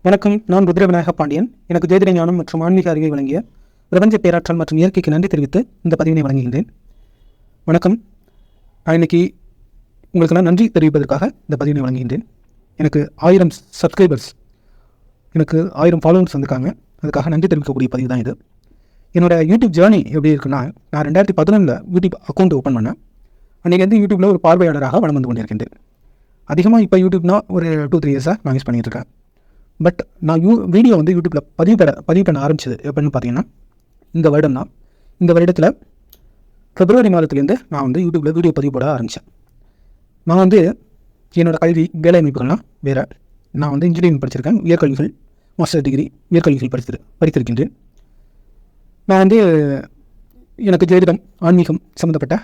வணக்கம். நான் ருத்ரவிநாயக பாண்டியன். எனக்கு ஜோதிட ஞானம் மற்றும் ஆன்மீக அறிவை வழங்கிய பிரபஞ்ச பேராற்றல் மற்றும் இயற்கைக்கு நன்றி தெரிவித்து இந்த பதிவினை வழங்குகின்றேன். வணக்கம். நான் இன்னைக்கு உங்களுக்கெல்லாம் நன்றி தெரிவிப்பதற்காக இந்த பதிவினை வழங்குகின்றேன். எனக்கு 1000 சப்ஸ்கிரைபர்ஸ், எனக்கு 1000 ஃபாலோவர்ஸ் வந்திருக்காங்க. அதுக்காக நன்றி தெரிவிக்கக்கூடிய பதிவு தான் இது. என்னோடய யூடியூப் ஜேர்னி எப்படி இருக்குன்னா, நான் 2011 யூடியூப் அக்கௌண்ட் ஓப்பன் பண்ணேன். அன்றைக்கி வந்து யூடியூப்பில் ஒரு பார்வையாளராக வளம் வந்து கொண்டிருக்கின்றேன். அதிகமாக இப்போ யூடியூப்னா ஒரு 2-3 இயர்ஸாக நான் யூஸ் பண்ணிகிட்ருக்கேன். பட் நான் வீடியோ வந்து யூடியூப்பில் பதிவு பண்ண ஆரம்பிச்சது எப்படின்னு பார்த்தீங்கன்னா, இந்த வருடம் தான். இந்த வருடத்தில் பிப்ரவரி மாதத்துலேருந்து நான் வந்து யூடியூப்பில் வீடியோ பதிவு போட ஆரம்பித்தேன். நான் வந்து என்னோடய கல்வி வேலை அமைப்புகள்லாம் வேறு. நான் வந்து இன்ஜினியரிங் படிச்சிருக்கேன். உயர்கல்விகள் மாஸ்டர் டிகிரி உயர்கல்விகள் படித்திருக்கின்றேன். நான் வந்து எனக்கு ஜோதிடம் ஆன்மீகம் சம்மந்தப்பட்ட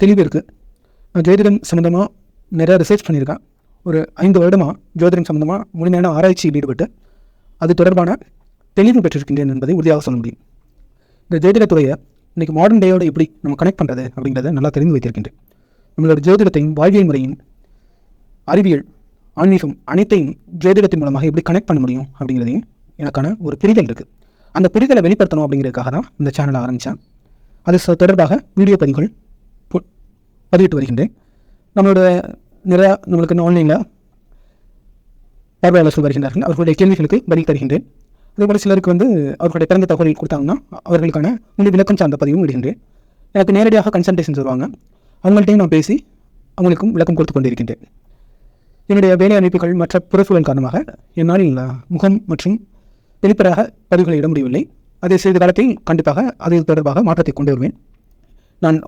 தெளிவு இருக்குது. நான் ஜோதிடம் சம்மந்தமாக நிறையா ரிசர்ச் பண்ணியிருக்கேன். ஒரு 5 வருடமாக ஜோதிடம் சம்மந்தமாக முழுமையான ஆராய்ச்சியில் ஈடுபட்டு அது தொடர்பான தெளிவு பெற்றிருக்கின்றேன் என்பதை உறுதியாக சொல்ல முடியும். இந்த ஜோதிடத்துறையை இன்றைக்கி மாடர்ன் டேயோடு எப்படி நம்ம கனெக்ட் பண்ணுறது அப்படிங்கிறத நல்லா தெரிந்து வைத்திருக்கின்றேன். நம்மளோட ஜோதிடத்தையும் வாழ்வியல் முறையும் அறிவியல் ஆன்மீகம் அனைத்தையும் ஜோதிடத்தின் மூலமாக எப்படி கனெக்ட் பண்ண முடியும் அப்படிங்கிறதையும் எனக்கான ஒரு புரிதல் இருக்குது. அந்த புரிதலை வெளிப்படுத்தணும் அப்படிங்கிறதுக்காக தான் இந்த சேனலை ஆரம்பித்தேன். அது தொடர்பாக வீடியோ பதிவுகள் பதிவிட்டு வருகின்றேன். நம்மளுக்கு ஆன்லைனில் பார்வையாளர்கள் வருகின்றார்கள். அவர்களுடைய கேள்விகளுக்கு பதில் தருகின்றேன். அதேபோல் சிலருக்கு வந்து அவர்களுடைய பிறந்த தகவல் கொடுத்தாங்கன்னா அவர்களுக்கான முழு விளக்கம் சார்ந்த பதிவும் விடுகின்றேன். எனக்கு நேரடியாக கன்சல்டேஷன்ஸ் வருவாங்க. அவங்கள்ட்டையும் நான் பேசி அவங்களுக்கும் விளக்கம் கொடுத்து கொண்டிருக்கின்றேன். என்னுடைய வேலை அமைப்புகள் மற்ற புறச்சூழல் காரணமாக என்னால் முகம் மற்றும் வெளிப்படையாக பதிவுகளை இட முடியவில்லை. அதை சிறிது காலத்தில் கண்டிப்பாக அது தொடர்பாக மாற்றத்தை கொண்டு வருவேன். நான்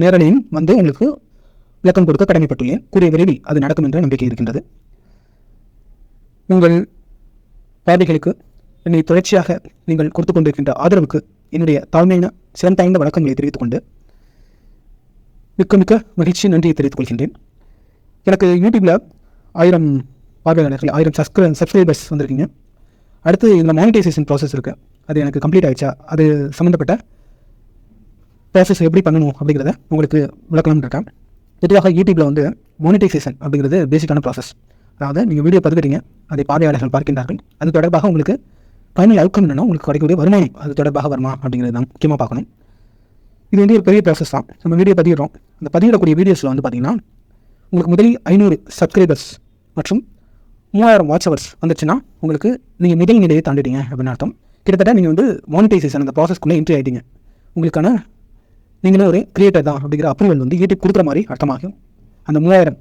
நேரலையும் வந்து உங்களுக்கு விளக்கம் கொடுக்க கடமைப்பட்டுள்ளேன். கூடிய விரைவில் அது நடக்கும் என்ற நம்பிக்கை இருக்கின்றது. உங்கள் பார்வைகளுக்கு என்னை தொடர்ச்சியாக நீங்கள் கொடுத்து கொண்டிருக்கின்ற ஆதரவுக்கு என்னுடைய தாழ்மையான சிறந்த வணக்கங்களை தெரிவித்துக் கொண்டு மிக்க மகிழ்ச்சி நன்றியை தெரிவித்துக் கொள்கின்றேன். எனக்கு யூடியூப்பில் 1000 பார்வையாளர்கள் 1000 சப்ஸ்கிரைபர்ஸ் வந்திருக்கீங்க. அடுத்து இதில் மானிட்டைசேஷன் ப்ராசஸ் இருக்குது. அது எனக்கு கம்ப்ளீட் ஆகிடுச்சா, அது சம்மந்தப்பட்ட ப்ராசஸ் எப்படி பண்ணணும் அப்படிங்கிறத உங்களுக்கு விளக்கலாம்னு இருக்கேன். பொதுவாக யூடியூப்பில் வந்து மானிட்டைசேஷன் அப்படிங்கிறது பேசிக்கான ப்ராசஸ். அதாவது நீங்கள் வீடியோ பதிவிடுறீங்க, அதை பார்வையாளர்கள் பார்க்கின்றார்கள். அது தொடர்பாக உங்களுக்கு ஃபைனல் அவுட்கம் என்னென்னா உங்களுக்கு கிடைக்கக்கூடிய வருமானம் அது தொடர்பாக வருமா அப்படிங்கிறது தான் முக்கியமாக பார்க்கணும். இது வந்து ஒரு பெரிய ப்ராசஸ் தான். நம்ம வீடியோ பதிவிடுறோம். அந்த பதிவிடக்கூடிய வீடியோஸில் வந்து பார்த்திங்கன்னா உங்களுக்கு முதலில் 500 சப்ஸ்கிரைபர்ஸ் மற்றும் 3000 வாட்ச் ஹவர்ஸ் வந்துச்சுன்னா உங்களுக்கு நீங்கள் முதல் நிலையை தாண்டிட்டீங்க அப்படின்னு அர்த்தம். கிட்டத்தட்ட நீங்கள் வந்து மானிட்டைசேஷன் அந்த ப்ராசஸ்க்குள்ளே என்ட்ரி ஆகிட்டீங்க. உங்களுக்கான நீங்களே ஒரு கிரியேட்டர் தான் அப்படிங்கிற அப்ரூவல் வந்து யூடியூப் கொடுக்குற மாதிரி அர்த்தமாகும். அந்த 3000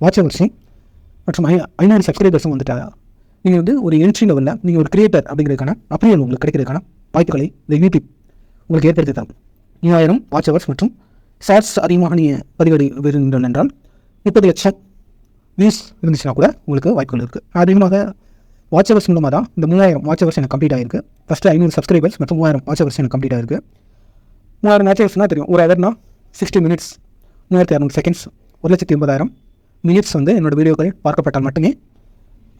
வாட்ச் ஹவர்ஸும் மற்றும் 500 சப்ஸ்கிரைபர்ஸும் வந்துட்டாங்க. நீங்கள் வந்து ஒரு என்ட்ரி லெவலில் நீங்கள் ஒரு கிரியேட்டர் அப்படிங்கிறதுக்கான அப்ரூவல் உங்களுக்கு கிடைக்கிறதுக்கான வாய்ப்புகளை இந்த யூடியூப் உங்களுக்கு ஏற்படுத்தி தரும். 3000 வாட்ச் ஹவர்ஸ் மற்றும் ஷார்ட்ஸ் அதிகமாக நீங்கள் பதிவேடு விரும்புகிறோம் என்றால் 30 லட்சம் வியூஸ் இருந்துச்சுன்னா கூட உங்களுக்கு வாய்ப்புகள் இருக்குது. அதிகமாக வாட்ச் ஹவர்ஸ் மூலமாக தான் இந்த 3000 வாட்ச் ஹவர்ஸ் எனக்கு கம்ப்ளீட் ஆகிருக்கு. ஃபஸ்ட்டு 500 சப்ஸ்கிரைபர்ஸ் மற்றும் 3000 வாட்ச் ஹவர்ஸ் எனக்கு கம்ப்ளீட் ஆகிருக்கு. 3000 வாட்ச் ஹவர்ஸ்னால் தெரியும், ஒரு ஹவர்னா 60 மினிட்ஸ், 3600 செகண்ட்ஸ், 1,80,000 மினிட்ஸ் வந்து என்னோடய வீடியோக்கள் பார்க்கப்பட்டால் மட்டுமே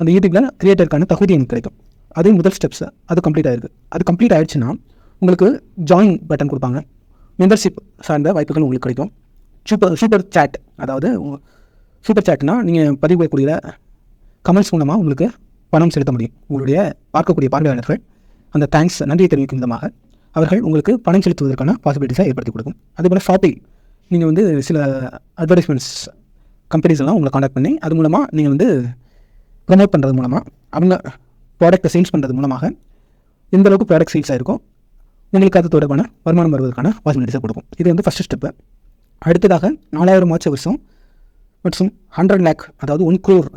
அந்த யூடியூப்பில் கிரியேட்டருக்கான தகுதி எனக்கு கிடைக்கும். அது முதல் ஸ்டெப்ஸ். அது கம்ப்ளீட் ஆகிருக்கு. அது கம்ப்ளீட் ஆகிடுச்சுன்னா உங்களுக்கு ஜாயின் பட்டன் கொடுப்பாங்க. மெம்பர்ஷிப் சார்ந்த வாய்ப்புகள் உங்களுக்கு கிடைக்கும். சூப்பர் சேட், அதாவது சூப்பர் சேட்னால் நீங்கள் பதிவுக்கூடிய கமெண்ட்ஸ் மூலமாக உங்களுக்கு பணம் செலுத்த முடியும். உங்களுடைய பார்க்கக்கூடிய பார்வையாளர்கள் அந்த தேங்க்ஸ் நன்றியை தெரிவிக்கும் விதமாக அவர்கள் உங்களுக்கு பணம் செலுத்துவதற்கான பாசிபிலிட்டிஸை ஏற்படுத்தி கொடுக்கும். அதேபோல் ஷாப்பிங், நீங்கள் வந்து சில அட்வர்டைஸ்மெண்ட்ஸ் கம்பெனிஸ் எல்லாம் உங்களை காண்டாக்ட் பண்ணி அது மூலமாக நீங்கள் வந்து ப்ரொமோட் பண்ணுறது மூலமாக அவங்க ப்ராடக்ட்டை சேல்ஸ் பண்ணுறது மூலமாக எந்த அளவுக்கு ப்ராடக்ட் சேல்ஸ் ஆகிருக்கும் உங்களுக்கு அது தொடர்பான வருமானம் வருவதற்கான பாசிபிலிட்டிஸை கொடுக்கும். இது வந்து ஃபஸ்ட்டு ஸ்டெப்பு. அடுத்ததாக 4000 வாட்ச் ஹவர்ஸும் மற்றும் 100 lakh, அதாவது 1 crore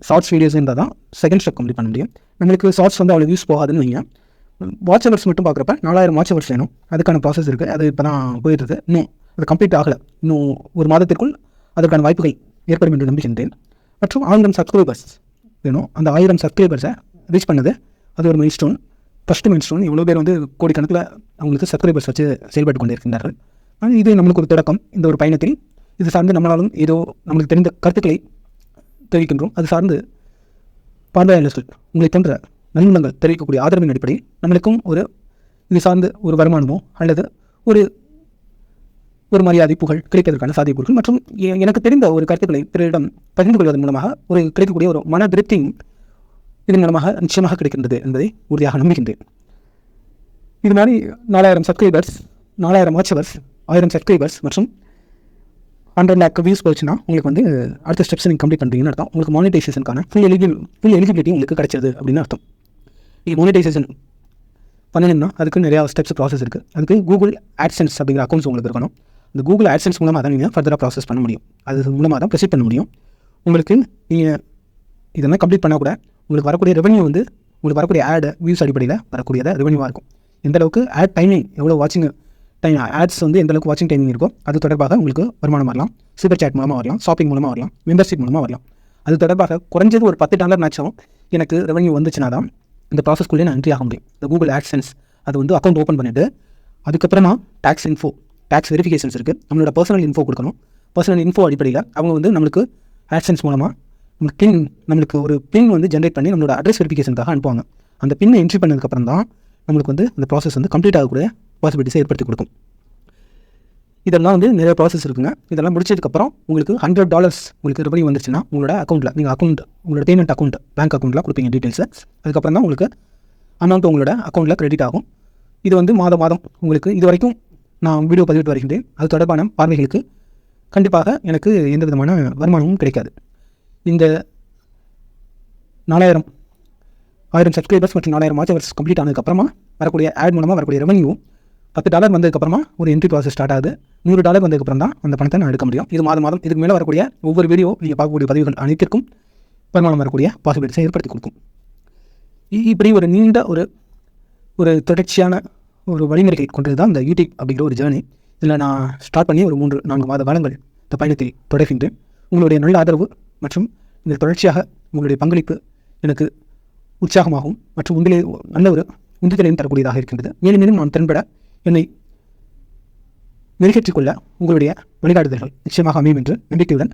ஷார்ட்ஸ் வீடியோஸ் இருந்தால் தான் செகண்ட் ஸ்டெப் கம்ப்ளீட் பண்ண முடியும். நம்மளுக்கு ஷார்ட்ஸ் வந்து அவ்வளோ யூஸ் போகாதுன்னு வைங்க. வாட்ச் ஹவர்ஸ் மட்டும் பார்க்குறப்ப 4000 வாட்ச் ஹவர்ஸ் வேணும். அதுக்கான ப்ராசஸ் இருக்குது. அது இப்போ தான் போயிட்டுருக்கு. இன்னும் அது கம்ப்ளீட் ஆகலை. இன்னும் ஒரு மாதத்திற்குள் அதற்கான வாய்ப்புகள் ஏற்படும் என்று நம்புகின்றேன். மற்றும் 1000 சப்ஸ்கிரைபர்ஸ் வேணும். அந்த 1000 சப்ஸ்கிரைபர்ஸை ரீச் பண்ணது அது ஒரு மைல்ஸ்டோன். First milestone. இவ்வளோ பேர் வந்து கோடிக்கணக்கில் அவங்களுக்கு சப்ஸ்கிரைபர்ஸ் வச்சு செயல்பட்டு கொண்டு இருக்கின்றார்கள். ஆனால் இது நம்மளுக்கு ஒரு தொடக்கம். இந்த ஒரு பயணத்தில் இது சார்ந்து நம்மளாலும் ஏதோ நம்மளுக்கு தெரிந்த கருத்துக்களை தெரிவிக்கின்றோம். அது சார்ந்து பார்வையாளர்கள் உங்களை போன்ற நல்லுள்ளங்கள் தெரிவிக்கக்கூடிய ஆதரவின் அடிப்படையில் நம்மளுக்கும் ஒரு இது சார்ந்து ஒரு வருமானமோ அல்லது ஒரு மரியாதை புகழ் கிடைப்பதற்கான சாத்தியக்கூறுகள் மற்றும் எனக்கு தெரிந்த ஒரு கருத்துக்களை பிறரிடம் பகிர்ந்து கொள்வதன் மூலமாக ஒரு கிடைக்கக்கூடிய ஒரு மன திருப்தியும் இதன் மூலமாக நிச்சயமாக கிடைக்கின்றது என்பதை உறுதியாக நம்புகின்றேன். இது மாதிரி 4000 சப்ஸ்கிரைபர்ஸ், 4000 வாட்சவர்ஸ், 1000 சப்ஸ்கிரைபர்ஸ் மற்றும் 100 lakh வியூஸ் போச்சுன்னா உங்களுக்கு வந்து அடுத்த ஸ்டெப்ஸ் நீங்கள் கம்ப்ளீட் பண்ணுறீங்கன்னு அர்த்தம். உங்களுக்கு மானிட்டைசேஷனுக்கான ஃபுல் எலிஜிபிலிட்டி உங்களுக்கு கிடைச்சது அப்படின்னு அர்த்தம். நீங்கள் மானிட்டைசேஷன் பண்ணணும்னா அதுக்கு நிறையா ஸ்டெப்ஸ் ப்ராசஸ் இருக்குது. அதுக்கு கூகுள் ஆட்சென்ஸ் அப்படிங்கிற அக்கௌண்ட்ஸ் உங்களுக்கு இருக்கணும். இந்த கூகுள் ஆட்சென்ஸ் மூலமாக தான் நீங்கள் ஃபர்தராக ப்ராசஸ் பண்ண முடியும். அது மூலமாக தான் ப்ரொசீட் பண்ண முடியும். உங்களுக்கு நீங்கள் இதெல்லாம் கம்ப்ளீட் பண்ணால் கூட உங்களுக்கு வரக்கூடிய ரெவன்யூ வந்து உங்களுக்கு வரக்கூடிய ஆட் வியூஸ் அடிப்படையில் வரக்கூடியதாக ரெவன்யூவாக இருக்கும். எந்தளவுக்கு ஆட் டைமிங், எவ்வளோ வாட்சிங் டைம், ஆட்ஸ் வந்து எந்தளவுக்கு வாட்சிங் டைமிங் இருக்கோ அது தொடர்பாக உங்களுக்கு வருமானம் வரலாம். சூப்பர் சாட் மூலமாக வரலாம், ஷாப்பிங் மூலமாக வரலாம், மெம்பர்ஷிப் மூலமாக வரலாம். அது தொடர்பாக குறைஞ்சது ஒரு $10 எனக்கு ரெவன்யூ வந்துச்சுன்னா தான் இந்த ப்ராசஸ்க்குள்ளே நான் என்ட்ரி ஆக முடியும். இந்த கூகுள் ஆட்சென்ஸ் அது வந்து அக்கௌண்ட் ஓப்பன் பண்ணிவிட்டு அதுக்கப்புறமா டேக்ஸ் வெரிஃபிகேஷன்ஸ் இருக்குது. நம்மளோட பர்சனல் இன்ஃபோ கொடுக்கணும். பர்சனல் இன்ஃபோ அடிப்படையில் அவங்க வந்து நம்மளுக்கு ஆட்சென்ஸ் மூலமாக நம்மளுக்கு ஒரு பின் வந்து ஜென்ரேட் பண்ணி நம்மளோட அட்ரஸ் வெரிஃபிகேஷனுக்காக அனுப்புவாங்க. அந்த பின்னை என்ட்ரி பண்ணதுக்கப்புறம் தான் நம்மளுக்கு வந்து அந்த ப்ராசஸ் வந்து கம்ப்ளீட் ஆகக்கூடிய பாசிபிலிட்டிஸை ஏற்படுத்தி கொடுக்கும். இதெல்லாம் வந்து நிறைய ப்ராசஸ் இருக்குங்க. இதெல்லாம் முடிச்சதுக்கப்புறம் உங்களுக்கு $100 உங்களுக்கு ரெவன்யூ வந்துச்சுன்னா உங்களோட அக்கௌண்ட்டில் உங்களோட பேமெண்ட் அக்கௌண்ட், பேங்க் அக்கௌண்ட்டில் கொடுப்பீங்க டீட்டெயில்ஸை. அதுக்கப்புறம் தான் உங்களுக்கு அமௌண்ட் உங்களோட அக்கௌண்ட்டில் கிரெடிட் ஆகும். இது வந்து மாதம் உங்களுக்கு இது வரைக்கும் நான் வீடியோ பதிவிட்டு வருகின்றேன். அது தொடர்பான பார்வைகளுக்கு கண்டிப்பாக எனக்கு எந்த விதமான வருமானமும் கிடைக்காது. இந்த 1000 சப்ஸ்கிரைபர்ஸ் மற்றும் 4000 வாட்சவர்ஸ் கம்ப்ளீட் ஆனதுக்கப்புறமா வரக்கூடிய ஆட் மூலமாக வரக்கூடிய ரெவன்யூ $10 வந்ததுக்கப்புறமா ஒரு என்ட்ரி ப்ராசஸ் ஸ்டார்ட் ஆகுது. $100 வந்ததுக்கப்புறம் தான் அந்த பணத்தை நான் எடுக்க முடியும். இது மாதம் இதுக்கு மேலே வரக்கூடிய ஒவ்வொரு வீடியோ நீங்கள் பார்க்கக்கூடிய பதிவுகள் அனைத்திற்கும் வருமானம் வரக்கூடிய பாசிபிலிட்டிஸை ஏற்படுத்தி கொடுக்கும். இப்படி ஒரு நீண்ட ஒரு தொடர்ச்சியான ஒரு வழிமுறைகளை கொண்டது தான் இந்த யூடியூப் அப்படிங்கிற ஒரு ஜேர்னி. இதில் நான் ஸ்டார்ட் பண்ணி ஒரு 3-4 மாத காலங்கள் இந்த பயணத்தை தொடர்கின்றேன். உங்களுடைய நல்ல ஆதரவு மற்றும் இந்த தொடர்ச்சியாக உங்களுடைய பங்களிப்பு எனக்கு உற்சாகமாகவும் மற்றும் நல்ல ஒரு உந்துதலையும் தரக்கூடியதாக இருக்கின்றது. மேலும் நான் திறன்பட என்னை மெருகேற்றிக் கொள்ள உங்களுடைய வழிகாட்டுதல்கள் நிச்சயமாக அமையும் என்று நம்பிக்கையுடன்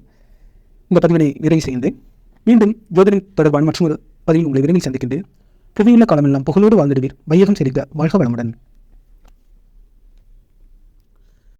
இந்த பதிவினை நிறைவு செய்கின்றேன். மீண்டும் ஜோதிடம் தொடர்பான மற்றும் ஒரு பதிவில் உங்களை விரைவில் சந்திக்கின்றேன். புவியுள்ள காலமெல்லாம் புகழோடு வாழ்ந்திடுவீர். வையகம் செழிக்க வாழ்க வளமுடன்.